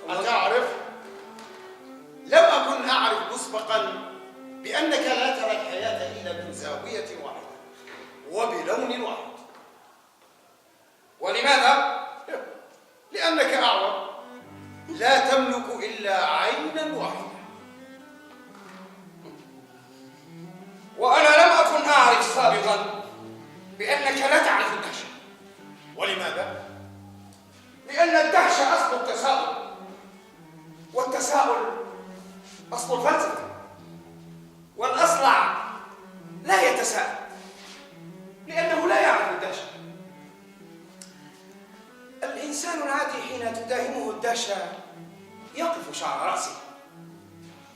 أتعرف؟ لم أكن أعرف مسبقا بأنك لا ترى الحياة إلا من زاوية واحدة وبلون واحد. ولماذا؟ لأنك أعور، لا تملك إلا عينا واحدة. وأنا لم أكن أعرف سابقا بأنك لا تعرف الدهشة. ولماذا؟ لأن الدهشة أصل التساؤل، والتساؤل أصل الفلسفة، والأصلع لا يتساءل لأنه لا يعرف الدهشة. الإنسان العادي حين تداهمه الدهشة يقف شعر رأسه،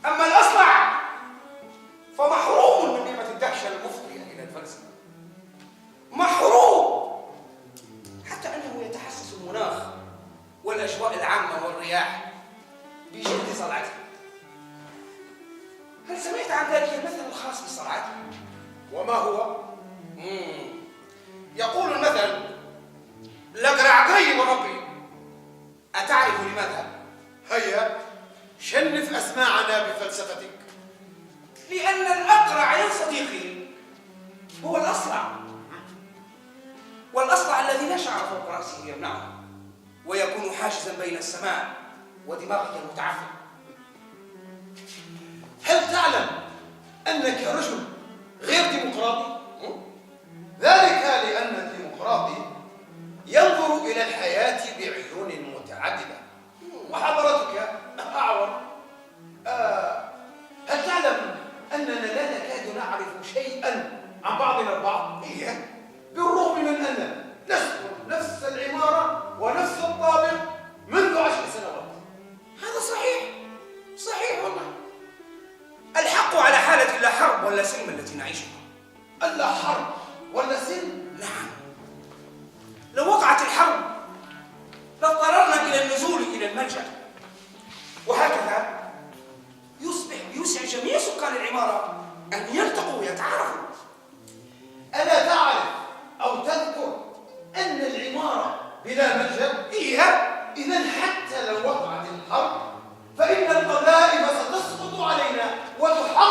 أما الأصلع فمحروم من نعمة الدهشة المفضية إلى الفلسفة، محروم حتى أنه يتحسس المناخ والأجواء العامة والرياح بجلد صلعته. هل سمعت عن ذلك المثل الخاص بالصلعات؟ وما هو؟ يقول المثل: الأقرع طيب ربي. أتعرف لماذا؟ هيا شنف أسماعنا بفلسفتك. لأن الأقرع يا صديقي هو الأصلع، والأصلع الذي لا شعر فوق رأسه يمنعه ويكون حاجزا بين السماء ودماغك المتعفن. هل تعلم أنك رجل غير ديمقراطي؟ ذلك لأن الديمقراطي ينظر إلى الحياة بعيون متعددة، وحضرتك أعور. هل تعلم أننا لا نكاد نعرف شيئا عن بعضنا البعض؟ بالرغم من أننا نسكن نفس العمارة ونفس الطابق منذ 10 سنوات. هذا صحيح، صحيح والله. الحق على حالة لا حرب ولا سلم التي نعيشها. ألا حرب ولا سلم؟ نعم، لو وقعت الحرب لاضطررنا إلى النزول إلى الملجأ، وهكذا يصبح بيسع جميع سكان العمارة أن يلتقوا ويتعارفوا. ألا تعرف أو تذكر أن العمارة بلا ملجأ؟ إذا حتى لو وقعت الحرب فإن القذائف ستسقط علينا وتحطم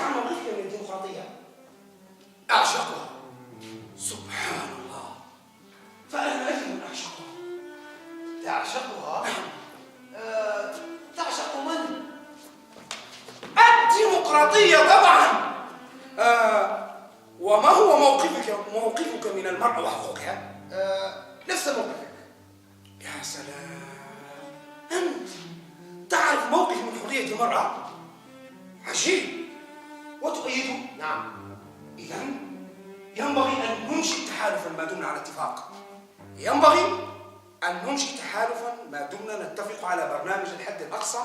عن موقفك من الديمقراطية. أعشقها. سبحان الله. فأنا أجد أعشقها. تعشقها؟ تعشق من؟ الديمقراطية طبعا. وما هو موقفك من المرأة وحقوقها؟ نفس موقفك. يا سلام، أنت تعرف موقف من حرية المرأة؟ عجيب. وتؤيده؟ نعم. إذن ينبغي أن ننشئ تحالفا ما دمنا على اتفاق. ينبغي أن ننشئ تحالفا ما دمنا نتفق على برنامج الحد الأقصى،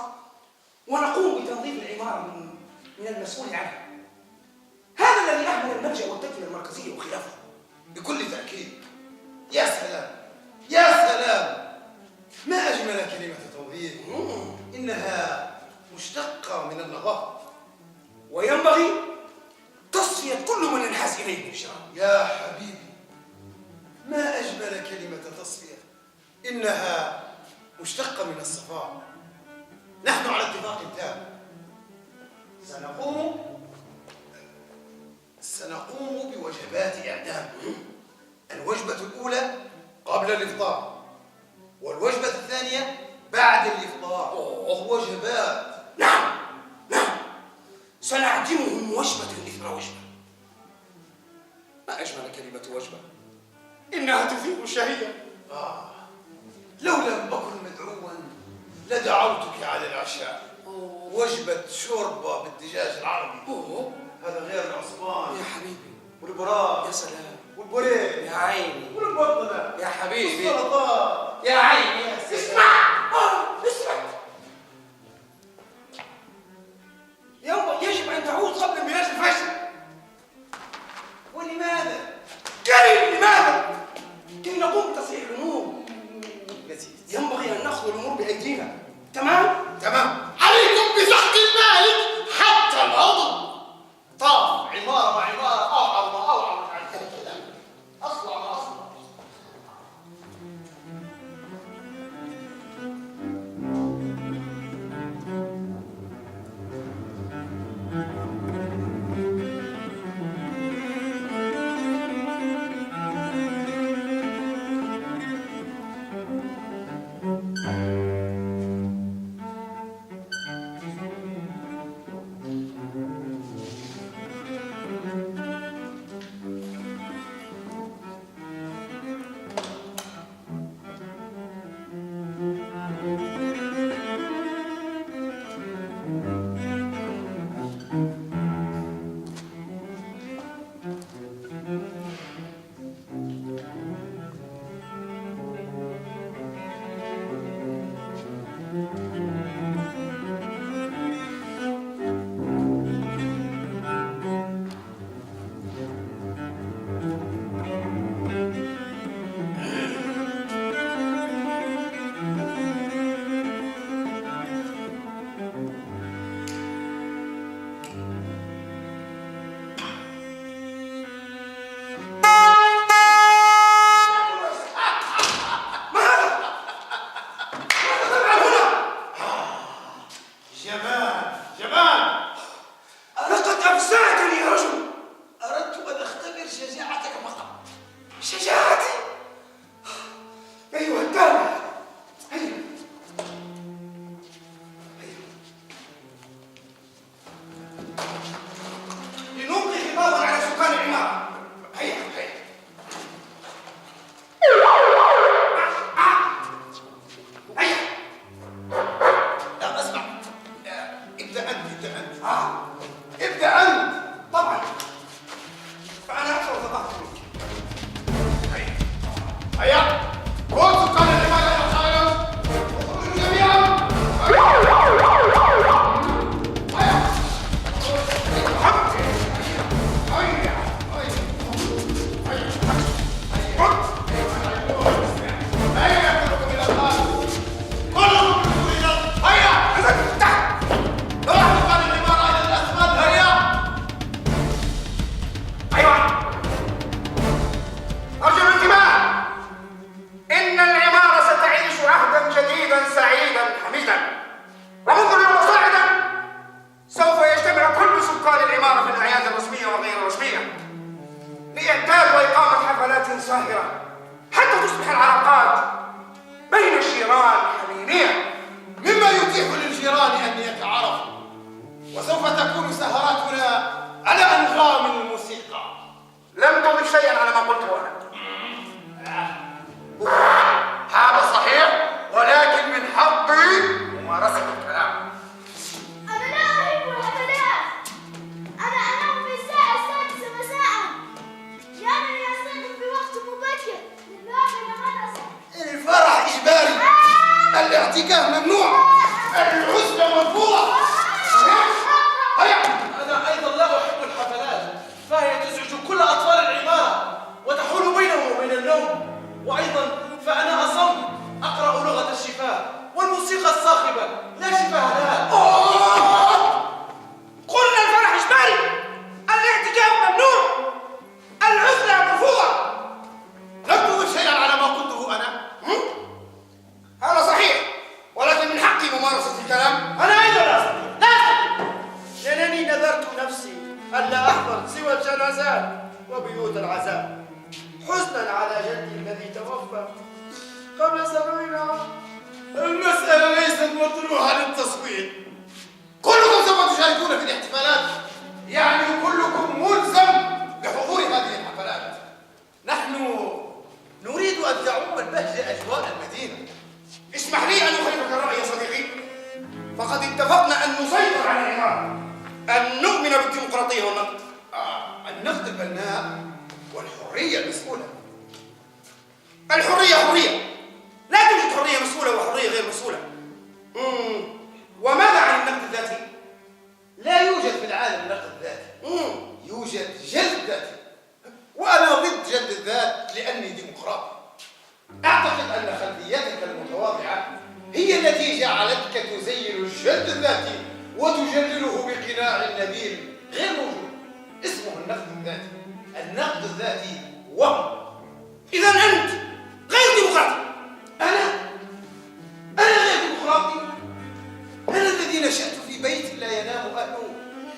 ونقوم بتنظيف العمارة من المسؤول عنها. هذا الذي أهمل الملجأ والتكفير المركزية وخلافه. بكل تأكيد. يا سلام يا سلام، ما أجمل كلمة توظيف. إنها مشتقة من النظافة، وينبغي تصفية كل من ينحاز إليه من الشرع. يا حبيبي، ما أجمل كلمة تصفية. إنها مشتقة من الصفاء. نحن على اتفاق تام. سنقوم بوجبات إعدام. الوجبة الأولى قبل الإفطار، والوجبة الثانية بعد الإفطار. وجبات. نعم نعم، سنعدمهم وجبة إثر وجبة. ما أجمل كلمة وجبة، إنها تفيق الشهية. لو لم أكن مدعوا لدعوتك على العشاء. وجبة شوربة بالدجاج العربي. هذا غير العصبان يا حبيبي، والبراء. يا سلام، والبوريك يا عيني، والبطنة يا حبيبي، والسلطات. يا عيني. اسمع اسمع، يجب أن تعود قبل بلاش الفجر. ولماذا؟ لماذا؟ كي نقوم بتصحيح الأمور. ينبغي أن نأخذ الأمور بأيدينا. تمام؟ تمام. عليكم بسحق المالك حتى الأرض. طاف عمارة مع عمارة، أوعر ما أوعر، مش عارف كذا، أصلع ما أصلع. ساهرة حتى تصبح العلاقات بين الجيران حميمية، مما يتيح للجيران أن يتعارفوا. وسوف تكون سهراتنا على أنغام الموسيقى. لم تضف شيئا على ما قلته أنا. هذا صحيح، ولكن من حقي ممارسة الكلام. أنا لا أحب الحفلات. أنا أنام في الساعة 6 مساء، لأنني أستيقظ في وقت مبكر للذهاب إلى المدرسة. الفرح إجباري، الاعتكاف ممنوع، العزلة مرفوضة. هيا. أنا أيضا لا أحب الحفلات، فهي تزعج كل أطفال العمارة وتحول بينهم وبين النوم. وأيضا فأنا أصم أقرأ لغة الشفاه، والموسيقى الصاخبة لا شفاه لها. قلنا الفرح إجباري، الاعتكاف ممنوع، العزلة مرفوضة. لم تضف شيئا على ما قلته أنا. هذا صحيح، ولكن من حقي ممارسة الكلام. أنا أيضا لا أستطيع، لأنني نذرت نفسي ألا أحضر سوى الجنازات وبيوت العزاء، حزنا على جدي الذي توفى قبل 70 عام. المسألة ليست مطروحة للتصويت. كلكم سوف تشاركون في الاحتفالات، يعني كلكم ملزم بحضور هذه الحفلات. نحن نريد أن تعم البهجة أجواء المدينة. اسمح لي أن أخالفك الرأي يا صديقي، فقد اتفقنا أن نسيطر على العمارة، أن نؤمن بالديمقراطية والنقد. النقد البناء والحرية المسؤولة. الحرية حرية، لا توجد حرية مسؤولة وحرية غير مسؤولة. وماذا عن النقد الذاتي؟ لا يوجد في العالم نقد ذاتي، يوجد جلد ذاتي، وأنا ضد جلد الذات لأني ديمقراطي. أعتقد أن خلفيتك المتواضعة هي التي جعلتك تزين الجلد الذاتي وتجلله بقناع نبيل غير موجود اسمه النقد الذاتي. النقد الذاتي وهم. إذا أنت غير ديمقراطي. أنا غير ديمقراطي. أنا الذي نشأت في بيت لا ينام أهله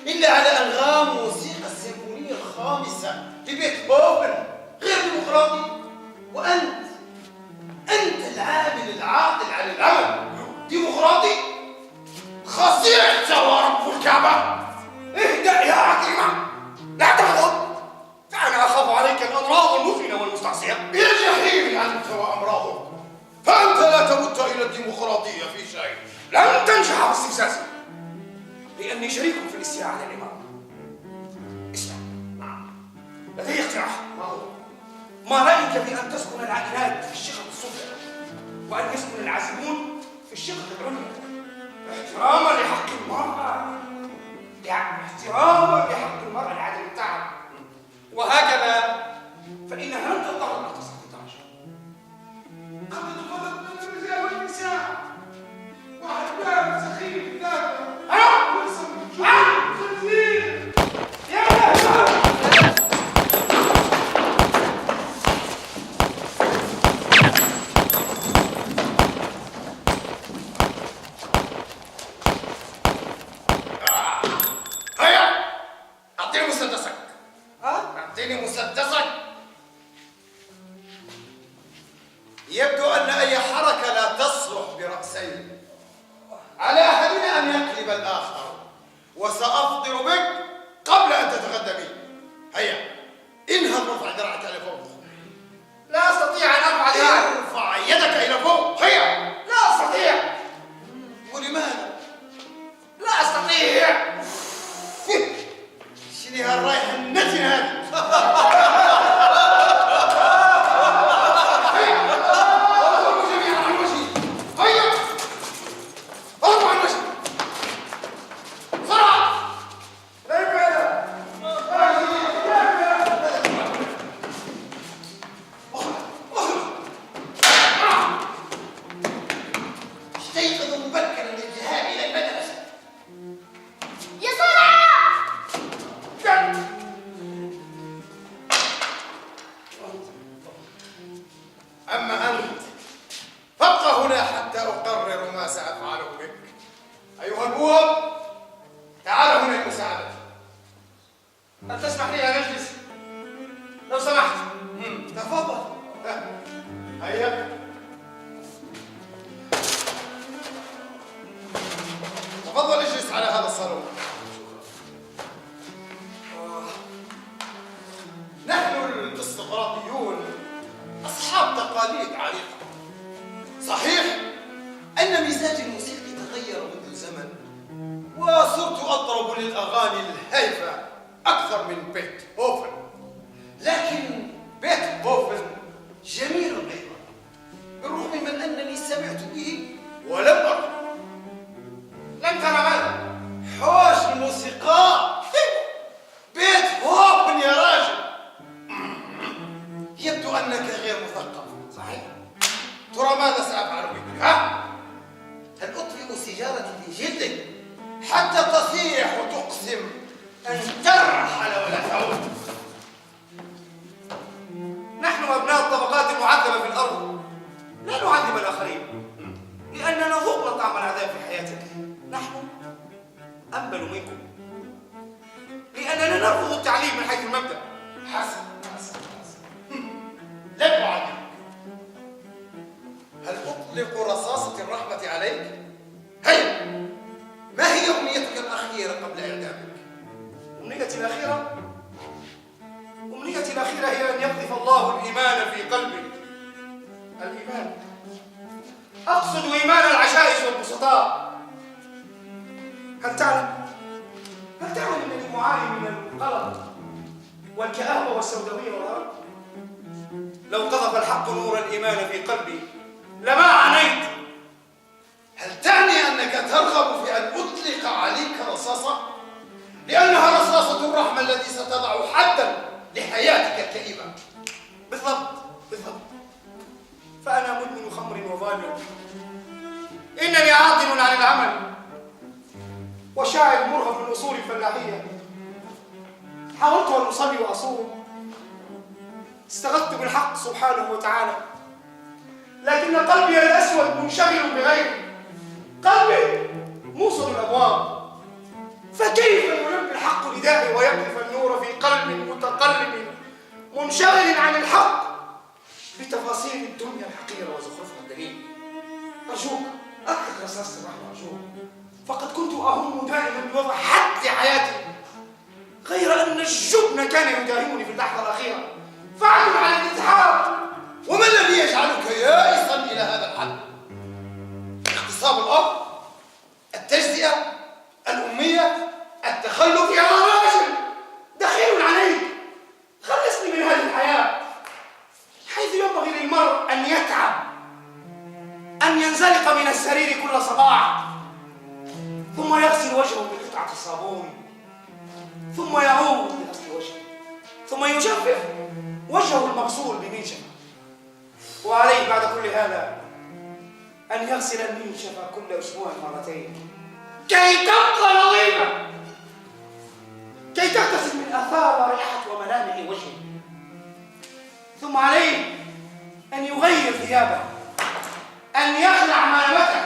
إلا على أنغام موسيقى السيمفونية الخامسة لبيتهوفن. غير ديمقراطي. وأنت العامل العاقل عن العمل ديمقراطي. خسرت ورب الكعبة. اهدأ يا عكرمة، لا تغضب، فأنا أخاف عليك الأمراض المفنة والمستعصية. يا جحيم أنت وأمراضك، فأنت لا تمت إلى الديمقراطية في شيء. لن تنجح في استفزازي، لأني شريك في الاستيلاء على الإمارة. اسمع، لدي اقتراح. ما رأيك في أن تسكن العائلات في الشقق السفلى وأن يسكن العازبون في الشقق العليا، احتراما لحق المرأة، يعني احتراما لحق المرأة لعدم التعب، وهكذا فإنها لن تضطر أن تستطيع. قد تفضل من الرجال والنساء وأحباب سخيف ذاك خنزير يا أهلا. أعطيني مسدسك. يبدو أن أي حركة لا تصلح برأسين. على أحدنا أن يقلب الآخر، وسأفطر بك قبل أن تتغدى بي. هيا انهض وارفع دراعك إلى فوق. لا أستطيع أن أفعل ذلك. ارفع يدك إلى فوق. هيا. لا أستطيع. ولماذا؟ لا أستطيع. شنو هالرايحة النتنة هذه؟ أما أنت فابقى هنا حتى أقرر ما سأفعله بك. أيها البواب، تعال هنا لمساعدتي. هل تسمح لي أن أجلس لو سمحت؟ تفضل. تقاليد عريقة. صحيح أن مزاجي الموسيقي تغير منذ زمن، وصرت أطرب للأغاني الهادفة أكثر من بيتهوفن، لكن بيتهوفن جميل أيضا بالرغم من أنني سمعت به ولم أره. لم ترى ماذا؟ حوش الموسيقى بيتهوفن يا راجل. يبدو أنك غير مثقف. صحيح؟ ترى ماذا سأفعل بك؟ ها؟ هل أطفئ سيجارتي في جلدك حتى تصيح وتقسم أن ترحل ولا تعود؟ نحن أبناء الطبقات المعذبة في الأرض لا نعذب الآخرين لأننا ذقنا طعم العذاب في حياتنا. نحن أنبل منكم لأننا نرفض التعليم من حيث المبدأ. حسن. لن أعلمك. هل أطلق رصاصة الرحمة عليك؟ هيا، ما هي أمنيتك الأخيرة قبل إعدامك؟ أمنيتي الأخيرة هي أن يقذف الله الإيمان في قلبي. الإيمان، أقصد إيمان العشائش والبسطاء. هل تعلم أنني أعاني من القلق والكآبة والسوداوية والأرق؟ لو قذف الحق نور الإيمان في قلبي لما عانيت. هل تعني أنك ترغب في أن أطلق عليك رصاصة؟ لأنها رصاصة الرحمة التي ستضع حداً لحياتك الكئيبة. بالضبط. فأنا مدمن خمر وظالم. إنني عاطل عن العمل وشاعر مرهف من أصول الفلاحية. حاولت أن أصلي وأصوم، استغثت بالحق سبحانه وتعالى، لكن قلبي الأسود منشغل بغيره. قلبي موصل الأبواب، فكيف يلبي الحق ندائي ويقذف النور في قلب متقلب منشغل عن الحق بتفاصيل الدنيا الحقيرة وزخرفها الدليل؟ أرجوك أطلق رصاصة الرحمة أرجوك، فقد كنت أهم دائما بوضع حد حياتي، غير أن الجبن كان يداهمني في اللحظة الأخيرة فعلم على الانتحار. وما الذي يجعلك يائسا إلى هذا الحد؟ اغتصاب الأرض؟ التجزئة؟ الأمية؟ التخلف؟ يا راجل دخيل عليك، خلصني من هذه الحياة حيث ينبغي للمرء أن يتعب، أن ينزلق من السرير كل صباح، ثم يغسل وجهه بقطعة الصابون، ثم يعود لغسل وجهه، ثم يجفف وجهه المغسول بمنشفة، وعليه بعد كل هذا أن يغسل المنشفة كل أسبوع مرتين كي تبقى نظيفة، كي تغتسل من آثار وريحة وملامح وجهه. ثم عليه أن يغير ثيابه، أن يخلع ملابسه،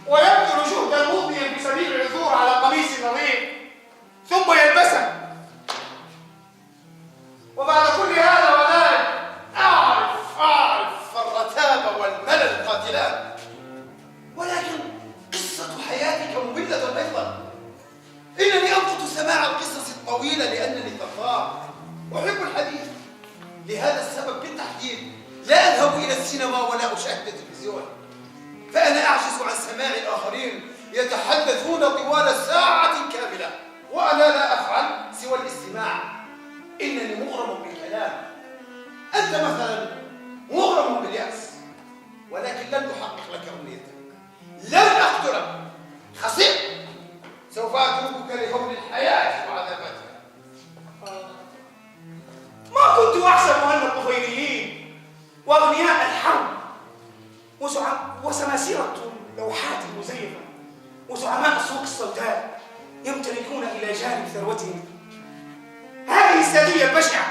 ويبذل جهدا مضنيا في سبيل العثور على قميص نظيف ثم يلبسه. وبعد كل هذا وذلك أعرف الرتابة والملل قاتلان، ولكن قصة حياتك مملة أيضا. إنني أنقض سماع القصص الطويلة لأنني ثقاف أحب الحديث. لهذا السبب بالتحديد لا أذهب إلى السينما ولا أشاهد التلفزيون، فأنا أعجز عن سماع الآخرين يتحدثون طوال ساعة كاملة وأنا لا أفعل سوى الاستماع. إنني مغرم بالكلام، أنت مثلا مغرم باليأس، ولكن لن أحقق لك أمنيتك، لن أقتلك. خصيب، سوف أتركك لهول الحياة وعذاباتها. ما كنت أحسب أن الطفيليين وأغنياء الحرب وسماسرة اللوحات المزيفة وزعماء السوق السوداء يمتلكون إلى جانب ثروتهم هذه السادية البشعة.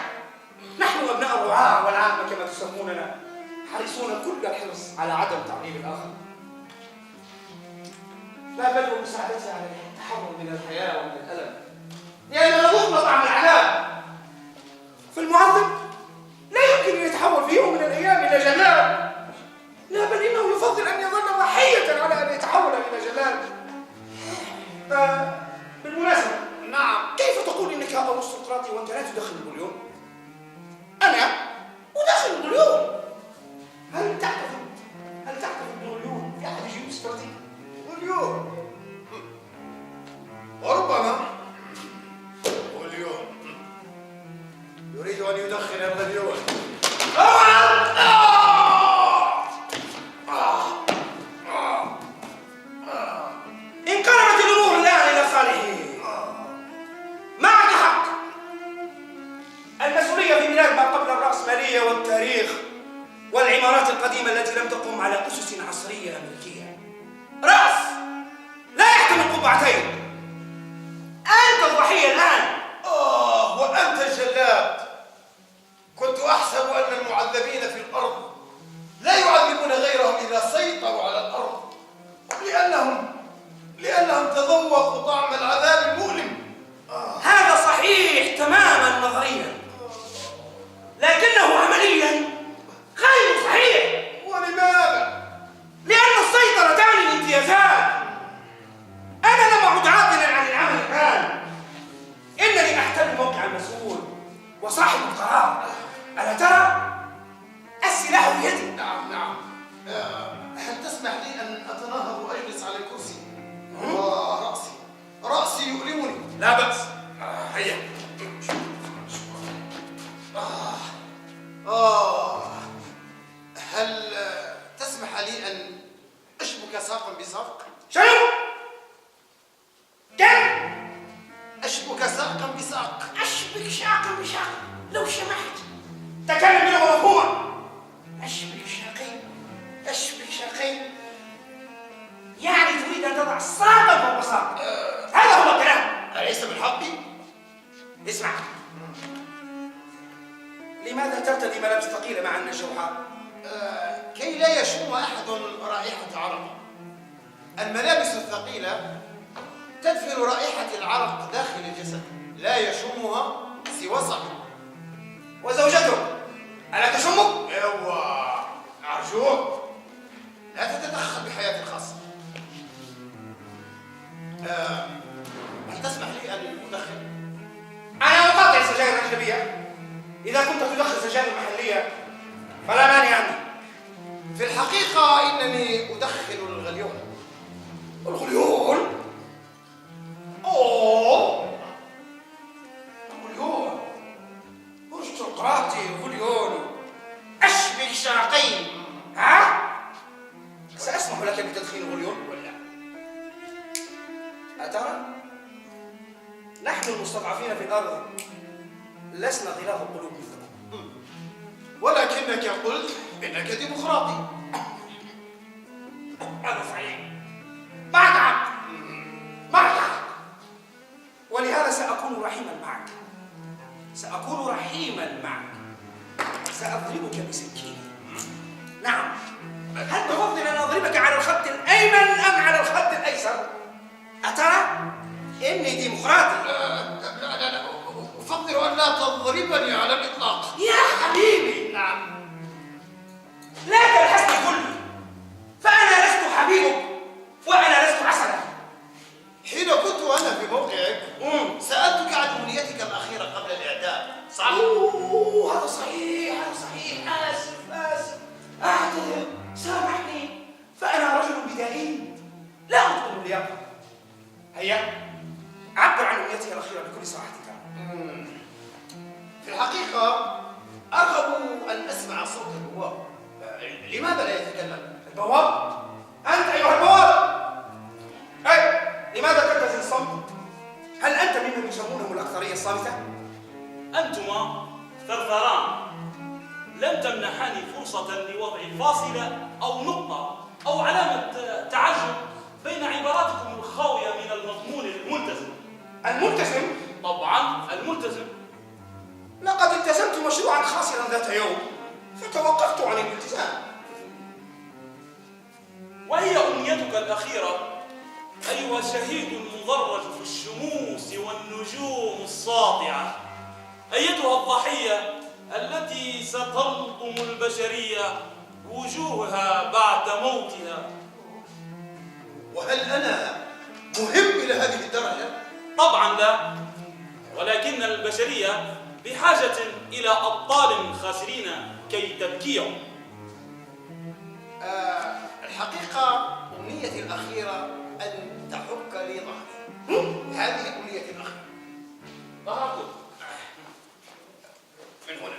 نحن أبناء الرعاة والعامة كما تسموننا حريصون كل الحرص على عدم تعذيب الآخر، لا بل ومساعدته على التحرر من الحياة ومن الألم، لأننا ذقنا طعم العذاب. فالمعذب لا يمكن أن يتحول في يوم من الأيام إلى جلال، لا بل إنه يفضل أن يظل ضحية على أن يتحول إلى جلال. بالمناسبة، نعم، كيف تقول إنك أرستقراطي وأنت لا تدخل البليون؟ أنا الرأسمالية والتاريخ والعمارات القديمة التي لم تقم على أسس عصرية أمريكية. رأس لا يحتمل قبعتين. أنت الضحية الآن. وأنت الجلاد. كنت أحسب أن المعذبين في الأرض لا يعذبون غيرهم إذا سيطروا على الأرض، لأنهم تذوقوا طعم العذاب المؤلم. هذا صحيح تماما نظريا، لكنه عمليا غير صحيح. ولماذا؟ لأن السيطرة تعني الامتيازات. أنا لم أعد عاطلا عن العمل الآن، إنني أحتل موقع المسؤول وصاحب القرار. ألا ترى؟ السلاح بيدي. نعم. هل تسمح لي أن أتنهض وأجلس على الكرسي؟ رأسي يؤلمني. لا بأس. هيا. هل تسمح لي أن أشبك ساقا بساق؟ شنو؟ كم؟ أشبك ساقا بساق. أشبك شاقا بشاق لو سمحت. تكلم بلغة مفهومة. أشبك شاقين يعني تريد أن تضع ساقا فوق ساق. هذا هو الكلام. أليس من حقي؟ اسمع، لماذا ترتدي ملابس ثقيلة مع أن الجو حار؟ كي لا يشم أحد رائحة عرق. الملابس الثقيلة تدفن رائحة العرق داخل الجسد، لا يشمها سوى صاحبه. وزوجته ألا تشمك؟ أرجوك لا تتدخل بحياتي الخاصة. هل تسمح لي أن أدخن؟ أنا أقاطع السجائر الأجنبية. إذا كنت تدخن سجائر محلية فلا مانع عني. في الحقيقة إنني أدخن الغليون. الغليون؟ أوه، الغليون أرستقراطي. الغليون أشبك شاقين. ها؟ سأسمح لك بتدخين الغليون ولا؟ أترى؟ نحن المستضعفين في الأرض لسنا غلاف القلوب مثلكم. ولكنك قلت إنك ديمقراطي. هذا صحيح. معك حق. ولهذا سأكون رحيما معك. سأضربك بسكين. نعم. هل تفضل أن أضربك على الخط الأيمن أم على الخط الأيسر؟ أترى؟ إني ديمقراطي. لا أفضل أن لا تضربني على الإطلاق. يا حبيبي. نعم. لا تلحسني كلي، فأنا لست حبيبك وأنا لست عسلا. حين كنت أنا في موقعك سألتك عن أمنيتك الأخيرة قبل الإعدام، صح؟ هذا صحيح. آسف. أعتذر، سامحني، فأنا رجل بدائي لا أتقن اللياقة. هيا عبر عن أمنيتك الأخيرة بكل صراحتك. في الحقيقة أرغب أن أسمع صوت البواب. لماذا لا يتكلم؟ البواب؟ أنت أيها البواب! لماذا تلتزم الصمت؟ هل أنت ممن يسمونهم الأكثرية الصامتة؟ أنتما ثرثران لم تمنحاني فرصة لوضع فاصلة أو نقطة أو علامة تعجب بين عباراتكم الخاوية من المضمون الملتزم. الملتزم؟ طبعا الملتزم. لقد التزمت مشروعا خاسرا ذات يوم فتوقفت عن الالتزام. وهي أمنيتك الأخيرة أيها الشهيد المدرج في الشموس والنجوم الساطعة، أيتها الضحية التي ستلطم البشرية وجوهها بعد موتها. وهل أنا مهم إلى هذه الدرجة؟ طبعا لا، ولكن البشرية بحاجة إلى أبطال خاسرين كي تبكيهم. الحقيقة أمنيتي الأخيرة أن تحك لي ظهري. هذه أمنيتي الأخيرة. ظهركم من هنا.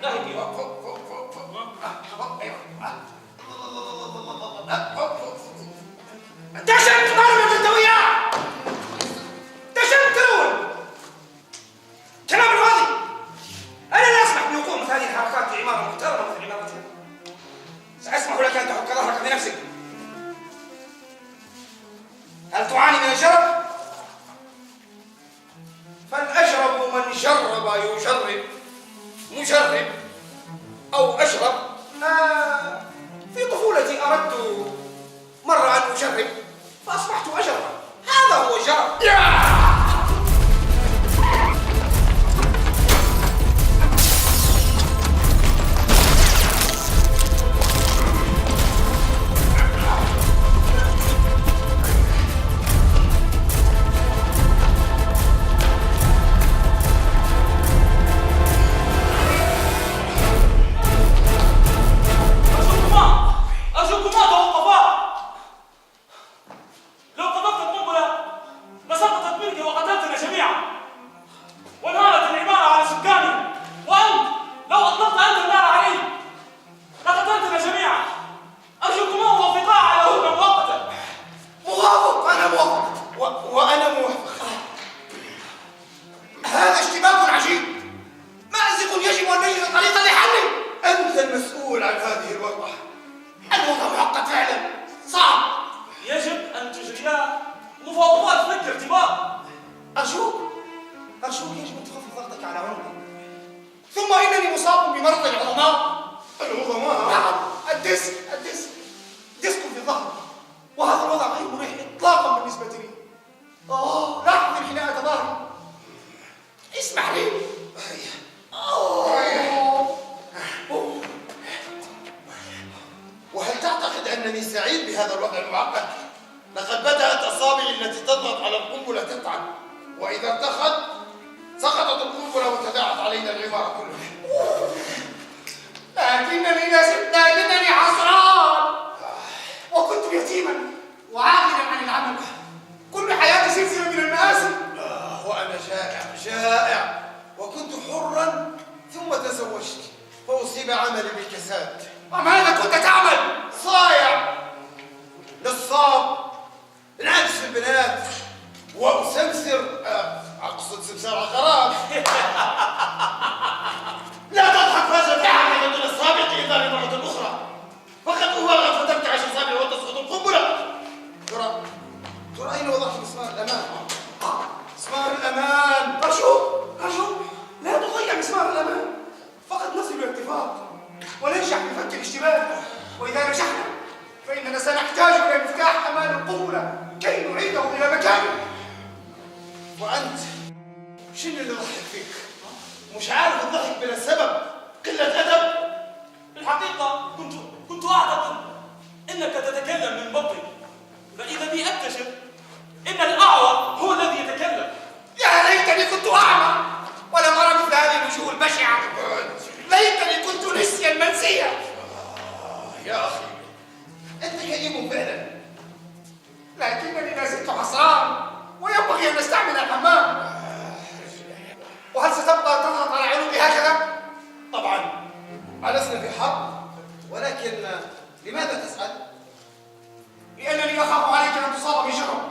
نهجي. دشمت ضربة التوية! دشمت مفاوضات فك ارتباط. أرجوك يجب أن تخفف ضغطك على عنقي. ثم إنني مصاب بمرض العظماء. العظماء؟ نعم، الديسك في الظهر، وهذا الوضع غير مريح إطلاقا بالنسبة لي. لاحظ انحناء ظهري. اسمح لي. وهل تعتقد أنني سعيد بهذا الوضع المعقد؟ لقد بدأت أصابعي التي تضغط على القنبلة تتعب، وإذا ارتخت سقطت القنبلة وتداعت علينا العمارة كلها. لكنني حسران، وكنت يتيما وعاقلا عن العمل. كل حياتي سلسلة من المآسي. وأنا جائع، وكنت حرا ثم تزوجت فأصيب عملي بالكساد. وماذا كنت تعمل؟ صايع، نصاب، انعكس في البنات، وأسمسر أقصد سمسار عقارات. لا تضحك فستعمل من السابق إذا مرة أخرى، فقد أبالغ فترتعش أصابعي وتسقط القنبلة. ترى أين وضعت مسمار الأمان؟ مسمار الأمان. أرجوك لا تضيع مسمار الأمان. فقد نصل إلى اتفاق وننجح في فك الاشتباك، وإذا نجحنا فإننا سنحتاج إلى مفتاح أمان القنبلة كي نعيده إلى مكانه. وأنت شنو اللي ضحك فيك؟ مش عارف الضحك بلا سبب، قلة أدب. بالحقيقة كنت أعتقد أنك تتكلم من بطني، فإذا بي أكتشف أن الأعور هو الذي يتكلم. يا ليتني كنت أعمى ولم أرى مثل هذه الوجوه البشعة. ليتني كنت نسيا منسيا. يا أخي أنت كريم فعلا، لكنني لا زلت حسران، وينبغي أن نستعمل الحمام. وهل ستبقى تضغط على عنقي هكذا؟ طبعا ألسنا في حرب، ولكن لماذا تسأل؟ لأنني أخاف عليك أن تصاب بجرب.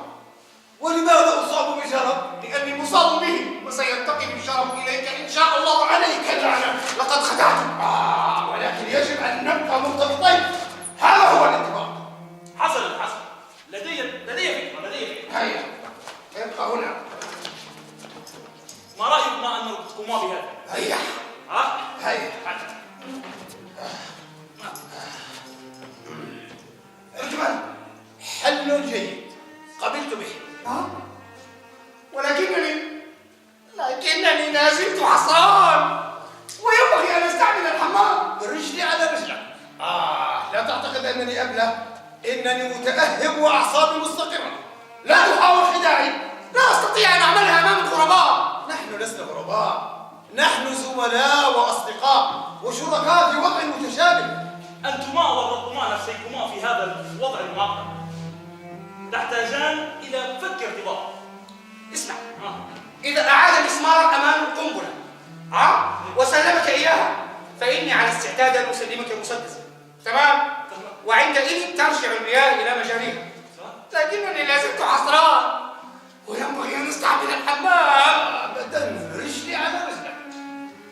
ولماذا أصاب بجرب؟ لأني مصاب به، وسينتقل الجرب إليك إن شاء الله. عليك اللعنة، لقد خدعتك. ولكن يجب أن نبقى مرتبطين، هذا هو الاتفاق. حسنا، لدي فكرة. هيا ابقى هنا. ما رأيكما أن نربطكما بهذا؟ هيا هيا. رجل، حل جيد، قبلت به. ولكنني لا زلت حسران، وينبغي أن أستعمل الحمام. رجلي على رجلك. لا تعتقد أنني أبله، إنني متأهب وأعصابي مستقرة. لا تحاول خداعي. لا أستطيع أن أعملها أمام الغرباء. نحن لسنا غرباء، نحن زملاء وأصدقاء وشركاء في وضع متشابه. أنتما ورطتما نفسيكما في هذا الوضع المعقد، تحتاجان إلى فك ارتباط. اسمع، إذا أعاد مسمار أمام القنبلة وسلمك إياها، فإني على استعداد أن أسلمك مسدسا. تمام؟ وعندئذ ترجع المياه إلى مجاريها. لكنني لا زلت حسران، وينبغي أن نستعمل الحمام. أبدا، رجلي على رجلك،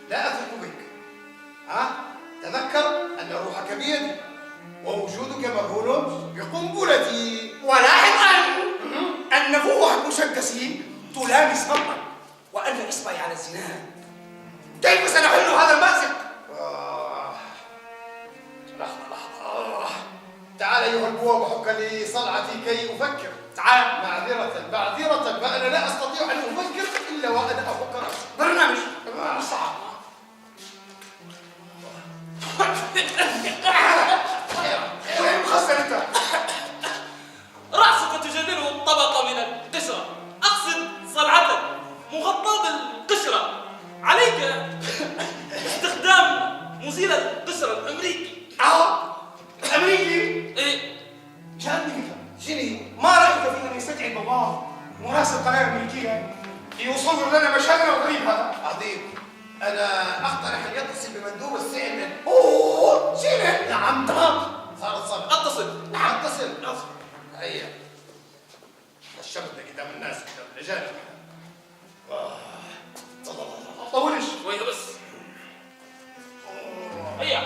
لا أثق بك. تذكر أن روحك بيدي، ووجودك مرهون بقنبلتي. ولاحظ أن نفوح مسدسي تلامس فمك، وأن إصبعي على الزناد. كيف سنحل هذا المأزق؟ لحظة. تعال أيها البواب وحك لي صلعتي كي أفكر. تعال. معذرة، فأنا لا أستطيع أن أفكر إلا وأنا أحك رأسي. برنامج صعب. وين مخزن أنت؟ رأسك تجلله طبقة من القشرة، أقصد صلعتك مغطاة بالقشرة. عليك استخدام مزيل القشرة الأمريكي. الأمريكي؟ إيه؟ جاني فكرة. شنو؟ ما رأيك في أن يستدعي البابا مراسل قناة أمريكية ليصور لنا مشهدنا الغريب هذا؟ عظيم. أنا أقترح أن يتصل بمندوب السي. CNN. نعم تمام. صارت صار. أتصل. نعم اتصل. هيا. الشمس قدام الناس قدام الرجال. طولش. شوية بس. هيا.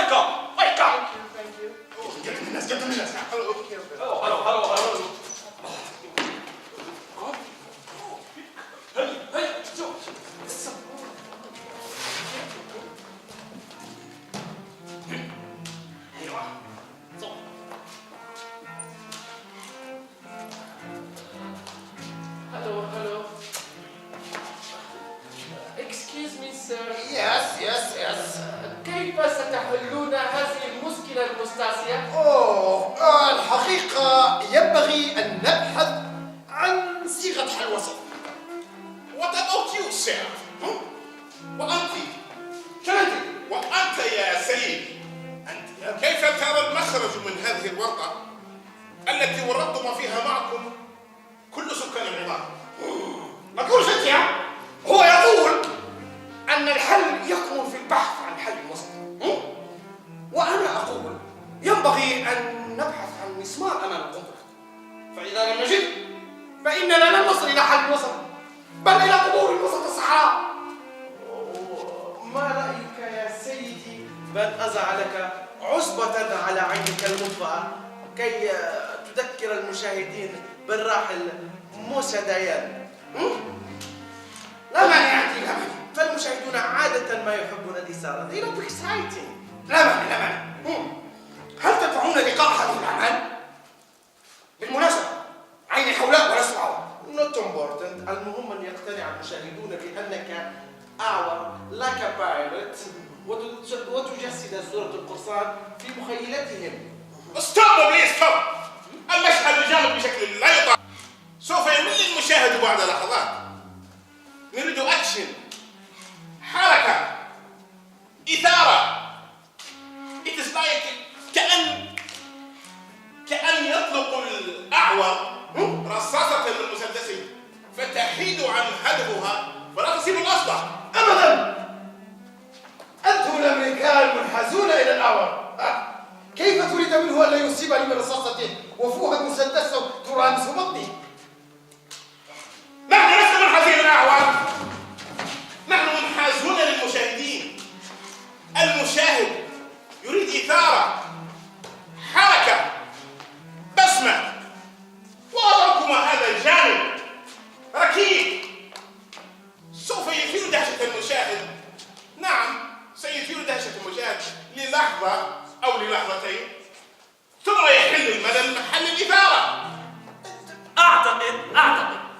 Wake up! Wake up! جبت من الناس جبت من الناس. Hello. Hey, شوف. ايوه. صح. Hello. Excuse me, sir. يس. كيف ستحلون هذه المشكلة المستعصية؟ الحقيقة ينبغي أن نبحث عن صيغة حل وسط. What about you, sir? وأنت شنتي؟ وأنت يا سيدي كيف ترى المخرج من هذه الورقة التي ورطتم فيها معكم كل سكان العمارة؟ ما تقولش انت يا هو يقول ان الحل يكمن في البحث عن حل وسط. وانا اقول ينبغي ان نبحث عن مسمار امام القنبله، فاذا لم نجد فاننا لن نصل الى حل وسط بل الى قبور وسط الصحراء. ما رأيك يا سيدي بأن أضع لك عصبة على عينك المطفأة كي تذكر المشاهدين بالراحل موسى ديان؟ لا مانع لا مانع. فالمشاهدون عادة ما يحبون الإثارة. They love exciting. لا مانع. هل تدفعون لقاء هذه الأعمال؟ بالمناسبة عيني حولاء ولست أعور. Not important. المهم أن يقتنع المشاهدون بأنك أعور like a pirate وتجسد صورة القرصان في مخيلتهم. ستوب بليز ستوب. المشهد جامد بشكل لا يطاق. سوف يمل المشاهد بعد لحظات. نريد أكشن، حركة، إثارة. It is like كأن يطلق الأعور رصاصة من مسدسه فتحيد عن هدفها فلا تصيب الأصلع. أبداً. أنتم الأمريكان منحازون إلى الأعور. كيف تريد منه أن لا يصيبني برصاصته وفوها مسدسه ترامس بطني؟ نحن لسنا منحازين للأعور، نحن منحازون للمشاهدين. المشاهد يريد إثارة، حركة، بسمة. وأراكما هذا الجانب ركيك سوف يثير دهشة المشاهد. نعم سيثير دهشة المشاهد للحظة أو للحظتين ثم يحل الملل محل الإثارة.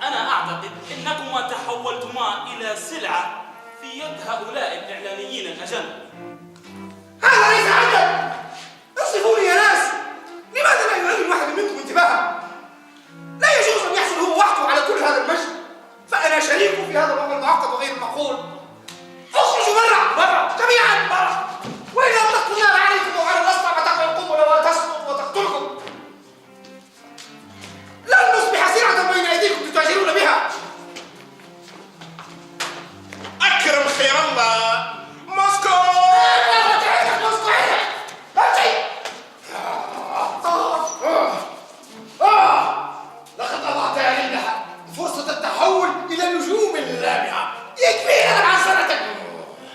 أنا أعتقد أنكما تحولتما إلى سلعة في يد هؤلاء الإعلاميين الأجانب. هذا ليس عدل. اصفوني يا ناس، لماذا لا يعين واحد منكم انتباها؟ لا يجوز ان يحصل هو وحده على كل هذا المجد، فانا شريك في هذا الامر المعقد وغير المعقول. اخرجوا برا جميعا برا، والا اطلقت النار عليكم وعلى الاصبع فتقع القنبله وتسقط وتقتلكم. لن نصبح سلعه بين ايديكم تتاجرون بها. أكرم خير الله موسكو. لقد أضعت علينا فرصة التحول إلى نجوم لامعة. يكفينا عن صنعتك،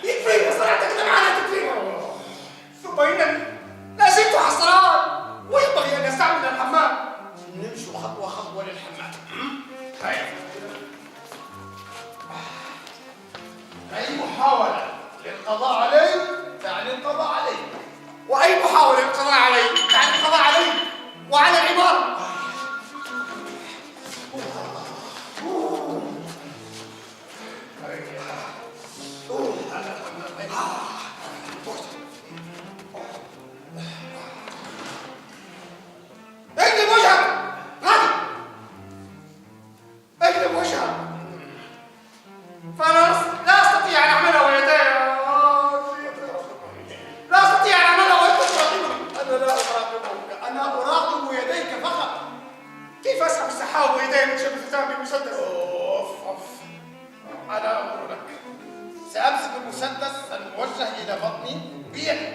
يكفينا صنعتك معنا تكفينا. ثم انني لا زلت حسران وينبغي ان نستعمل الحمام. نمشي خطوة للحمام. أي محاولة للقضاء علي تعني القضاء علي، واي محاوله للقضاء علي تعني القضاء علي وعلى العماره. اقلب وجهك غادي، اقلب وجهك. فانا لا استطيع ان اعملها ويدي، لا استطيع ان اعملها وانت تراقبني. أنا لا أراقبك، أنا أراقب يديك فقط. كيف اسحب السحاب ويدي متشبثتان بالمسدس؟ أوف. أنا أقول لك سأمسك المسدس الموجه إلى بطني بيدي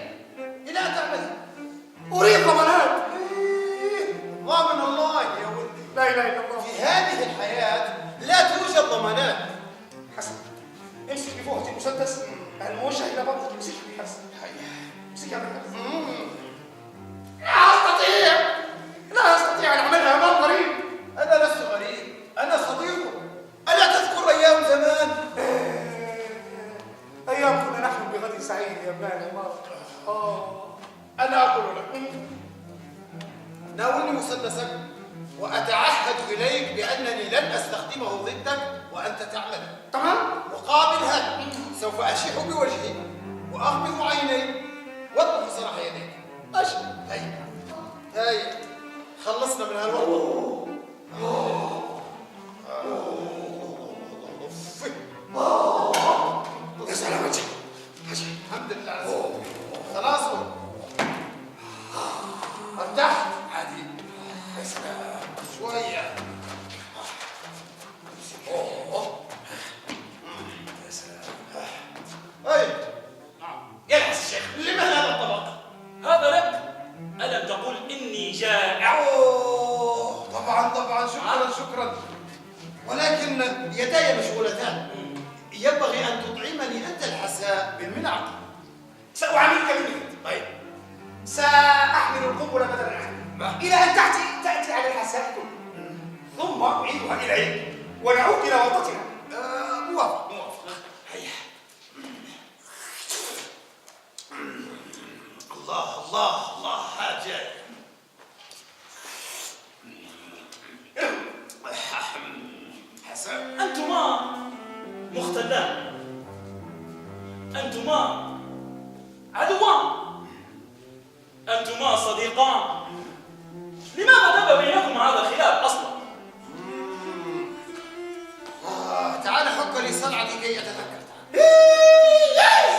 إلى أن تعمل. اريد ضمانات. ضامن الله يا ولدي. لا اله الا الله. في هذه الحياة لا توجد ضمانات. حسن، امسك بفوهة المسدس الموجه الى بطنك، امسكه بحسن. امسكه لا أستطيع أن أعملها أمام قريب. أنا لست غريب، أنا صديقك. ألا تذكر أيام زمان؟ أيام كنا نحلم بغد سعيد يا ابناء العمارة. أنا أقول لك، ناولني مسدسك وأتعهد إليك بأنني لن أستخدمه ضدك وأنت تعمله. تمام؟ مقابل هذا سوف أشيح بوجهي وأغمض عيني واطلق سراح يديك. هاي خلصنا من هالوقت. يا سلام أجل. الحمد لله على السلامة. خلاص ارتحت. عادي. يا سلام. شوية. يا سلام. أي يلحس الشيخ. لمن هذا الطبق؟ هذا لك. ألم تقول إني جائع؟ أوه طبعا شكرا. ولكن يداي مشغولتان. ينبغي أن تطعمني أنت الحساء بالملعقة. سأعاملك بالمثل. طيب. سأحمل القنبلة بدل العين إلى أن تأتي على الحساء كله، ثم أعيدها إليك ونعود إلى ورطتنا. موافق. هيا. الله حاجة. حسن. أنتما مختلان، أنتما عدوان، أنتما صديقان. لماذا دب بينكم هذا الخلاف أصلا؟ تعال حك لي صنعتي كي أتذكر.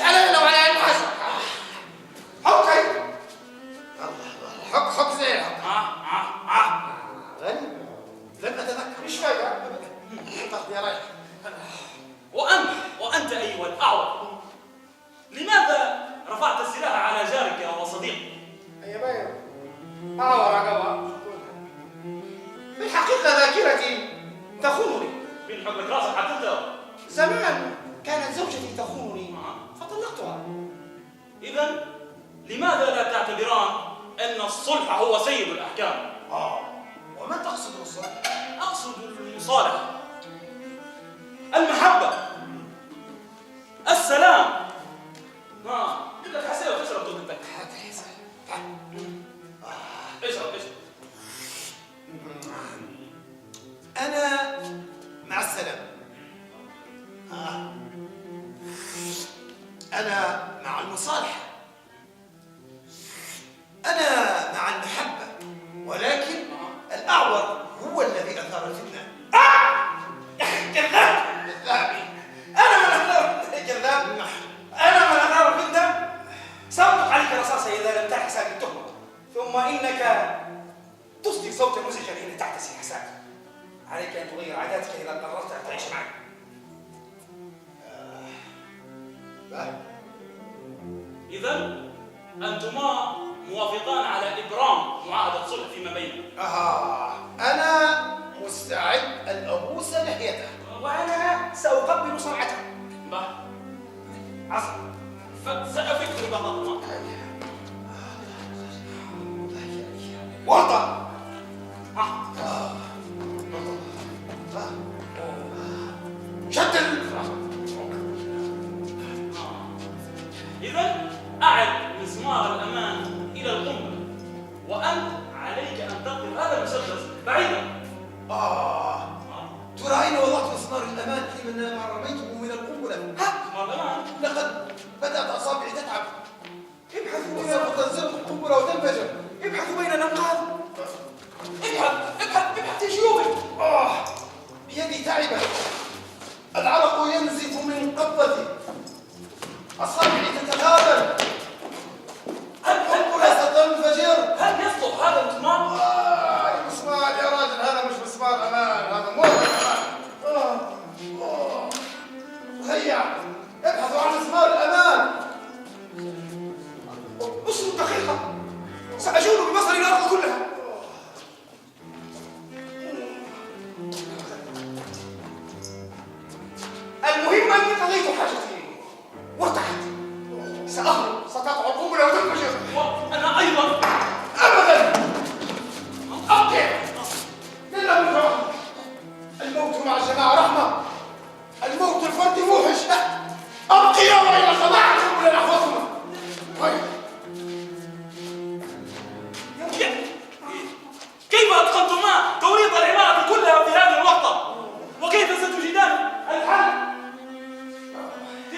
علينا وعلى المحاسن. حكي. حك زي غريب. لن أتذكر. مش فايدة. تاخذ يا رايح. وأنت أيها الأعور، لماذا رفعت السلاح على جارك وصديقك؟ هيا بايرو. رقبة. في الحقيقة ذاكرتي تخونني. من حكمك راسك حتى زمان كانت زوجتي تخونني فطلقتها. إذا لماذا لا تعتبران أن الصلح هو سيد الأحكام؟ وما تقصد بالصلح؟ أقصد المصالحة، المحبة، السلام. بدك حساء وتشرب ضدك. اشرب. أنا مع السلامة. أنا مع المصالحة. أنا مع المحبة. ولكن الأعور هو الذي أثار الفتنة. كذاب. أنا من أثار الفتنة. سأطلق عليك رصاصة إذا لم تحس هذه التهمة، ثم إنك تصدر صوتا مزعجا حين تعتسي حساك. عليك أن تغير عاداتك إذا قررت أن تعيش معي. إذا أنتما موافقان على إبرام معاهدة صلح فيما بيننا. أنا مستعد أن أبوس لحيته. وأنا سأقبل صنعته. عصر فسأفكر بعضهما. ورطة. شتل. إذا أعد مسمار الأمان إلى القنبلة، وأنت عليك أن تقذف هذا المسدس بعيدا. ترى أين وضعت مسمار الأمان حينما رميته من القنبلة؟ مسمار الأمان. لقد بدأت أصابعي تتعب. وسوف تنزل القنبلة وتنفجر. ابحثوا بين الأنقاض. ابحث في جيوبك. يدي تعبت. العرق ينزف من قبضتي. أصابعي تتغابر. القنبلة ستنفجر. هل يصلح هذا المسمار؟ مسمار يا راجل، هذا مش مسمار أمان، هذا مو أمان. هيا ابحثوا عن مسمار الأمان. اصبر دقيقة، سأجول ببصري الأرض كلها. المهم أني قضيت حاجتي وارتحت. سأهرب، ستقع القنبلة القنبلة وتنفجر. وأنا أيضا. أبدا. أبقي. لله بالرحمة. الموت مع الجماعة رحمة. الموت الفردي موحش. أبقي وإلا صباح القنبلة نحوكما. طيب. كيف أتقنتما توريط العمارة كلها في هذه الورطة؟ وكيف ستجدان الحل؟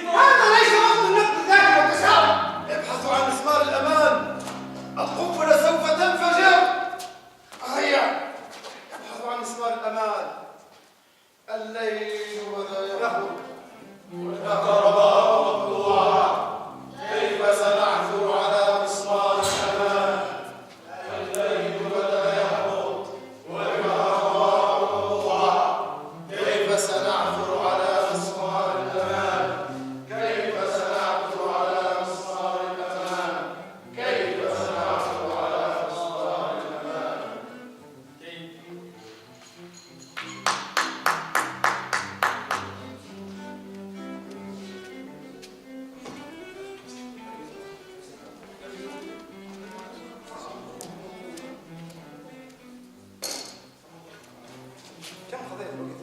هذا ليس وقت النقد الذاتي والتساؤل. ابحثوا عن مسمار الأمان. القنبلة سوف تنفجر. هيا ابحثوا عن مسمار الأمان. الليل ولا يهون والكهرباء مقطوعة. كيف سنعثر على مسمار الأمان؟ الليل ولا يهون والكهرباء مقطوعة. كيف سنعثر على مسمار الأمان؟ كيف سنعثر على مسمار الأمان؟ كيف سنعثر على مسمار الأمان؟ كم قضيت الوقت؟